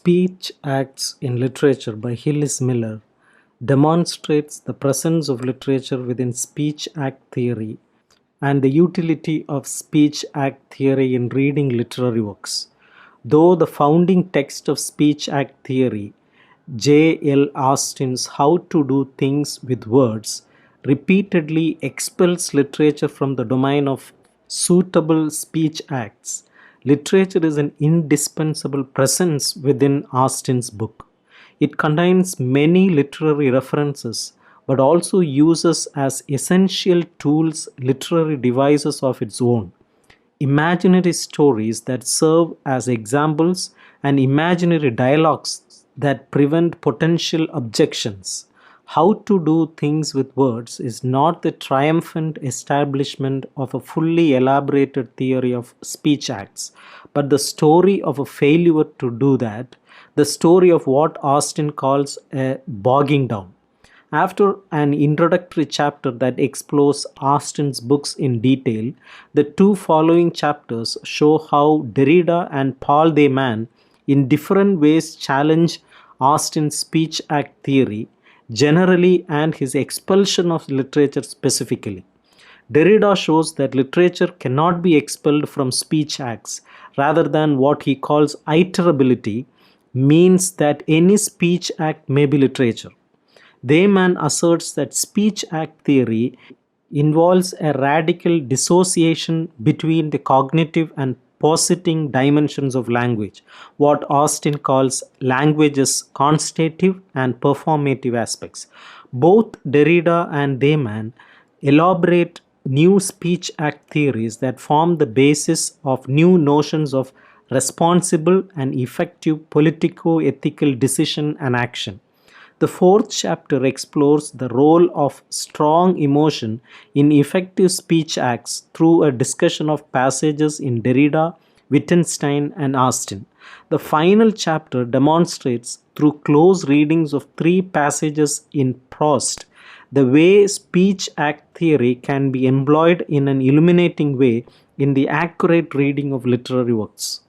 Speech Acts in Literature by Hillis demonstrates the presence of literature within speech act theory and the utility of speech act theory in reading literary works. Though the founding text of speech act theory, J. L. Austin's How to Do Things with Words, repeatedly expels literature from the domain of suitable speech acts, literature is an indispensable presence within Austin's book. It contains many literary references but also uses as essential tools literary devices of its own, imaginary stories that serve as examples, and imaginary dialogues that prevent potential objections. How to do things with words is not the triumphant establishment of a fully elaborated theory of speech acts, but the story of a failure to do that, the story of what Austin calls a bogging down. After an introductory chapter that explores Austin's books in detail, the two following chapters show how Derrida and Paul de Man in different ways challenge Austin's speech act theory generally and his expulsion of literature specifically. Derrida shows that literature cannot be expelled from speech acts rather than what he calls iterability means that any speech act may be literature. Dayman asserts that speech act theory involves a radical dissociation between the cognitive and positing dimensions of language, what Austin calls language's constative and performative aspects. Both Derrida and Dayman elaborate new speech act theories that form the basis of new notions of responsible and effective politico-ethical decision and action. The fourth chapter explores the role of strong emotion in effective speech acts through a discussion of passages in Derrida, Wittgenstein, and Austin. The final chapter demonstrates through close readings of three passages in Proust the way speech act theory can be employed in an illuminating way in the accurate reading of literary works.